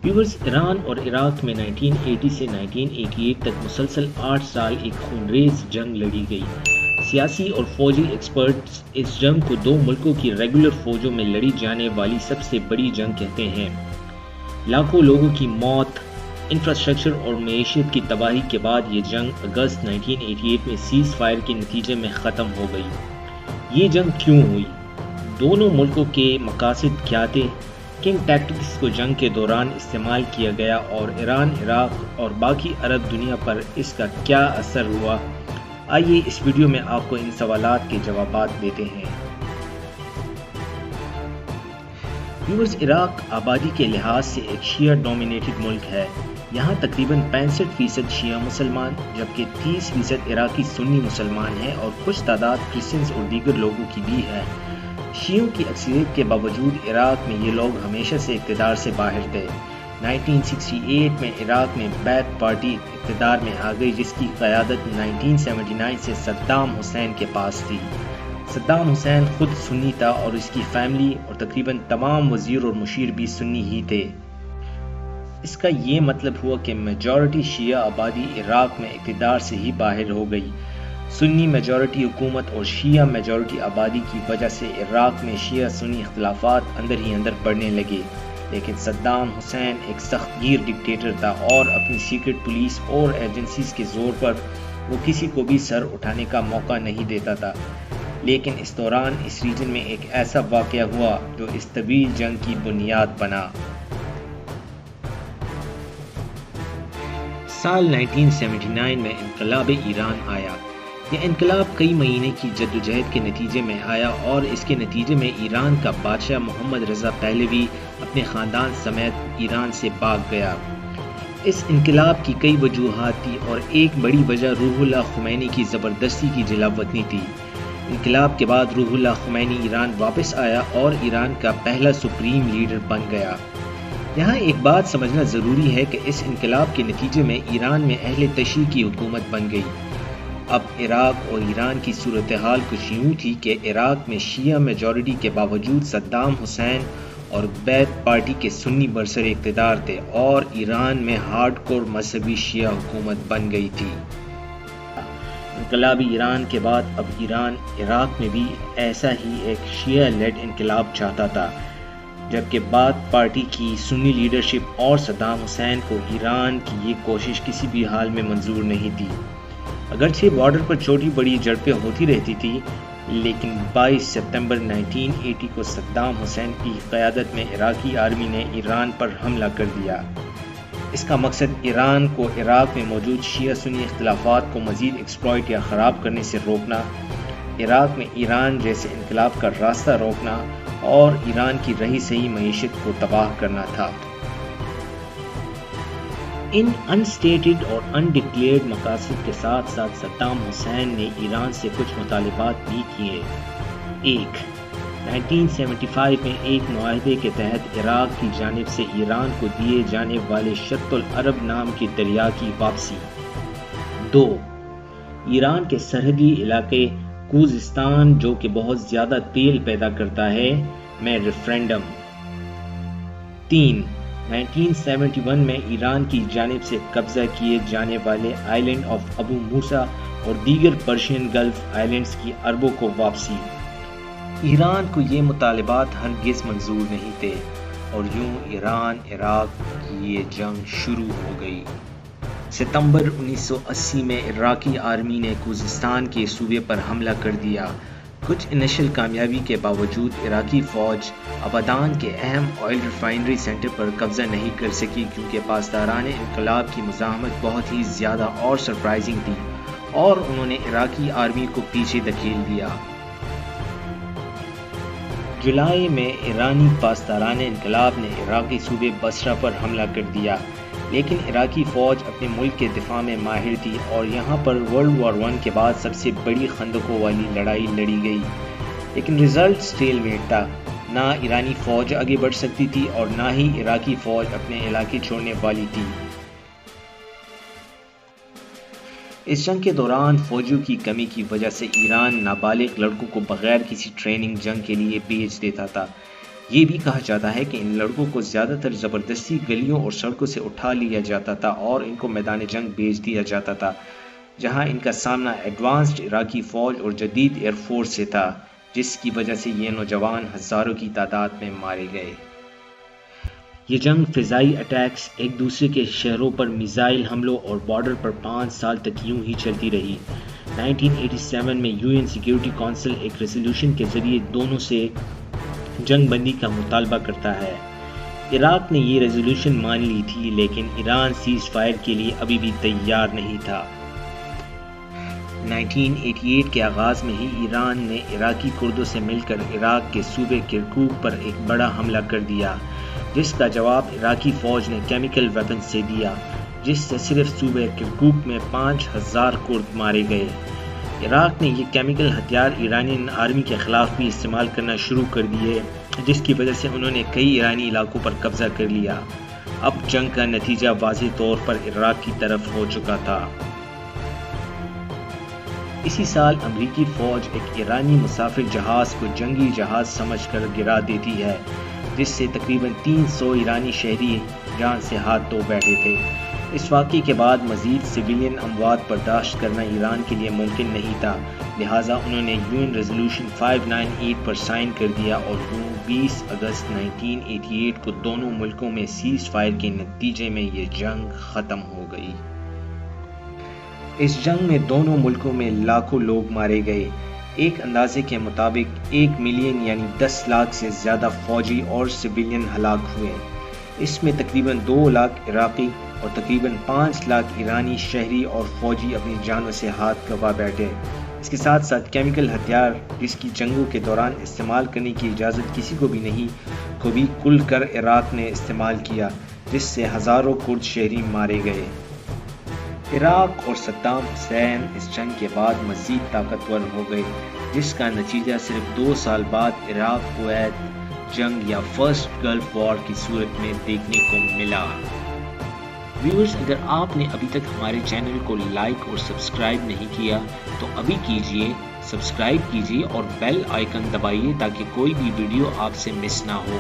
Viewers, Iran اور عراق میں 1980 سے 1988 تک مسلسل 8 سال ایک خونریز جنگ لڑی گئی۔ سیاسی اور فوجی ایکسپرٹس اس جنگ کو دو ملکوں کی ریگولر فوجوں میں لڑی جانے والی سب سے بڑی جنگ کہتے ہیں۔ لاکھوں لوگوں کی موت، انفراسٹرکچر اور معیشت کی تباہی کے بعد یہ جنگ اگست 1988 میں سیز فائر کے نتیجے میں ختم ہو گئی۔ یہ جنگ کیوں ہوئی؟ دونوں ملکوں کے مقاصد کیا تھے؟ کن ٹیکٹکس کو جنگ کے دوران استعمال کیا گیا اور ایران، عراق اور باقی عرب دنیا پر اس کا کیا اثر ہوا؟ آئیے اس ویڈیو میں آپ کو ان سوالات کے جوابات دیتے ہیں۔ ویورز، عراق آبادی کے لحاظ سے ایک شیعہ ڈومینیٹڈ ملک ہے۔ یہاں تقریباً 65% شیعہ مسلمان جبکہ 30% عراقی سنی مسلمان ہیں اور کچھ تعداد کرسچنز اور دیگر لوگوں کی بھی ہے۔ شیعوں کی اکثریت کے باوجود عراق میں یہ لوگ ہمیشہ سے اقتدار سے باہر تھے۔ 1968 میں عراق میں بیت پارٹی اقتدار میں آ گئی جس کی قیادت 1979 سے صدام حسین کے پاس تھی۔ صدام حسین خود سنی تھا اور اس کی فیملی اور تقریباً تمام وزیر اور مشیر بھی سنی ہی تھے۔ اس کا یہ مطلب ہوا کہ میجورٹی شیعہ آبادی عراق میں اقتدار سے ہی باہر ہو گئی۔ سنی میجورٹی حکومت اور شیعہ میجورٹی آبادی کی وجہ سے عراق میں شیعہ سنی اختلافات اندر ہی اندر بڑھنے لگے، لیکن صدام حسین ایک سخت گیر ڈکٹیٹر تھا اور اپنی سیکرٹ پولیس اور ایجنسیز کے زور پر وہ کسی کو بھی سر اٹھانے کا موقع نہیں دیتا تھا۔ لیکن اس دوران اس ریجن میں ایک ایسا واقعہ ہوا جو اس طویل جنگ کی بنیاد بنا۔ سال 1979 میں انقلاب ایران آیا۔ یہ انقلاب کئی مہینے کی جدوجہد کے نتیجے میں آیا اور اس کے نتیجے میں ایران کا بادشاہ محمد رضا پہلوی اپنے خاندان سمیت ایران سے بھاگ گیا۔ اس انقلاب کی کئی وجوہات تھی اور ایک بڑی وجہ روح اللہ خمینی کی زبردستی کی جلاوطنی تھی۔ انقلاب کے بعد روح اللہ خمینی ایران واپس آیا اور ایران کا پہلا سپریم لیڈر بن گیا۔ یہاں ایک بات سمجھنا ضروری ہے کہ اس انقلاب کے نتیجے میں ایران میں اہل تشیع کی حکومت بن گئی۔ اب عراق اور ایران کی صورتحال کچھ یوں تھی کہ عراق میں شیعہ میجورٹی کے باوجود صدام حسین اور بیت پارٹی کے سنی برسر اقتدار تھے اور ایران میں ہارڈ کور مذہبی شیعہ حکومت بن گئی تھی۔ انقلابی ایران کے بعد اب ایران عراق میں بھی ایسا ہی ایک شیعہ لیڈ انقلاب چاہتا تھا، جبکہ بات پارٹی کی سنی لیڈرشپ اور صدام حسین کو ایران کی یہ کوشش کسی بھی حال میں منظور نہیں تھی۔ اگرچہ بارڈر پر چھوٹی بڑی جھڑپیں ہوتی رہتی تھی، لیکن 22 ستمبر 1980 کو صدام حسین کی قیادت میں عراقی آرمی نے ایران پر حملہ کر دیا۔ اس کا مقصد ایران کو عراق میں موجود شیعہ سنی اختلافات کو مزید ایکسپلائٹ یا خراب کرنے سے روکنا، عراق میں ایران جیسے انقلاب کا راستہ روکنا اور ایران کی رہی سہی معیشت کو تباہ کرنا تھا۔ ان انسٹیٹڈ اور انڈکلیئرڈ مقاصد کے ساتھ ساتھ صدام حسین نے ایران سے کچھ مطالبات بھی کیے۔ 1. 1975 میں ایک معاہدے کے تحت عراق کی جانب سے ایران کو دیے جانے والے شط العرب نام کے دریا کی واپسی۔ 2. ایران کے سرحدی علاقے خوزستان جو کہ بہت زیادہ تیل پیدا کرتا ہے میں ریفرینڈم۔ 3. 1971 میں ایران کی جانب سے قبضہ کیے جانے والے آئلینڈ آف ابو موسیٰ اور دیگر پرشین گلف آئلینڈز کی عربوں کو واپسی۔ ایران کو یہ مطالبات ہرگز منظور نہیں تھے اور یوں ایران عراق کی یہ جنگ شروع ہو گئی۔ ستمبر 1980 میں عراقی آرمی نے خوزستان کے صوبے پر حملہ کر دیا۔ کچھ انیشل کامیابی کے باوجود عراقی فوج ابادان کے اہم آئل ریفائنری سینٹر پر قبضہ نہیں کر سکی کیونکہ پاسداران انقلاب کی مزاحمت بہت ہی زیادہ اور سرپرائزنگ تھی اور انہوں نے عراقی آرمی کو پیچھے دھکیل دیا۔ جولائی میں ایرانی پاسداران انقلاب نے عراقی صوبے بصرہ پر حملہ کر دیا، لیکن عراقی فوج اپنے ملک کے دفاع میں ماہر تھی اور یہاں پر ورلڈ وار 1 کے بعد سب سے بڑی خندقوں والی لڑائی لڑی گئی، لیکن رزلٹ سٹیل میٹ تھا۔ نہ ایرانی فوج آگے بڑھ سکتی تھی اور نہ ہی عراقی فوج اپنے علاقے چھوڑنے والی تھی۔ اس جنگ کے دوران فوجیوں کی کمی کی وجہ سے ایران نابالغ لڑکوں کو بغیر کسی ٹریننگ جنگ کے لیے بھیج دیتا تھا۔ یہ بھی کہا جاتا ہے کہ ان لڑکوں کو زیادہ تر زبردستی گلیوں اور سڑکوں سے اٹھا لیا جاتا تھا اور ان کو میدان جنگ بھیج دیا جاتا تھا، جہاں ان کا سامنا ایڈوانسڈ عراقی فوج اور جدید ایئر فورس سے تھا، جس کی وجہ سے یہ نوجوان ہزاروں کی تعداد میں مارے گئے۔ یہ جنگ فضائی اٹیکس، ایک دوسرے کے شہروں پر میزائل حملوں اور بارڈر پر 5 سال تک یوں ہی چلتی رہی۔ 1987 میں UN سیکیورٹی کونسل ایک ریزولوشن کے ذریعے دونوں سے جنگ بندی کا مطالبہ کرتا ہے۔ عراق نے یہ ریزولوشن مان لی تھی، لیکن ایران سیز فائر کے لیے ابھی بھی تیار نہیں تھا۔ 1988 کے آغاز میں ہی ایران نے عراقی کردوں سے مل کر عراق کے صوبے کرکوک پر ایک بڑا حملہ کر دیا، جس کا جواب عراقی فوج نے کیمیکل ویپن سے دیا، جس سے صرف صوبے کرکوک میں 5000 کرد مارے گئے۔ عراق نے یہ کیمیکل ہتھیار ایرانین آرمی کے خلاف بھی استعمال کرنا شروع کر دیے، جس کی وجہ سے انہوں نے کئی ایرانی علاقوں پر قبضہ کر لیا۔ اب جنگ کا نتیجہ واضح طور پر عراق کی طرف ہو چکا تھا۔ اسی سال امریکی فوج ایک ایرانی مسافر جہاز کو جنگی جہاز سمجھ کر گرا دیتی ہے، جس سے تقریباً 300 ایرانی شہری جان سے ہاتھ دھو بیٹھے تھے۔ اس واقعے کے بعد مزید سویلین اموات برداشت کرنا ایران کے لیے ممکن نہیں تھا، لہٰذا انہوں نے UN ریزولوشن 598 پر سائن کر دیا اور 20 اگست 1988 کو دونوں ملکوں میں سیز فائر کے نتیجے میں یہ جنگ ختم ہو گئی۔ اس جنگ میں دونوں ملکوں میں لاکھوں لوگ مارے گئے۔ ایک اندازے کے مطابق 1 ملین یعنی 10 لاکھ سے زیادہ فوجی اور سویلین ہلاک ہوئے۔ اس میں تقریباً 2 لاکھ عراقی اور تقریباً 5 لاکھ ایرانی شہری اور فوجی اپنی جانوں سے ہاتھ گنوا بیٹھے۔ اس کے ساتھ ساتھ کیمیکل ہتھیار، جس کی جنگوں کے دوران استعمال کرنے کی اجازت کسی کو بھی نہیں، کو بھی کھل کر عراق نے استعمال کیا، جس سے ہزاروں کرد شہری مارے گئے۔ عراق اور صدام حسین اس جنگ کے بعد مزید طاقتور ہو گئے، جس کا نتیجہ صرف 2 سال بعد عراق کویت جنگ یا فرسٹ گلف وار کی صورت میں دیکھنے کو ملا۔ ویورز، اگر آپ نے ابھی تک ہمارے چینل کو لائک اور سبسکرائب نہیں کیا تو ابھی کیجئے، سبسکرائب کیجئے اور بیل آئیکن دبائیے تاکہ کوئی بھی ویڈیو آپ سے مس نہ ہو۔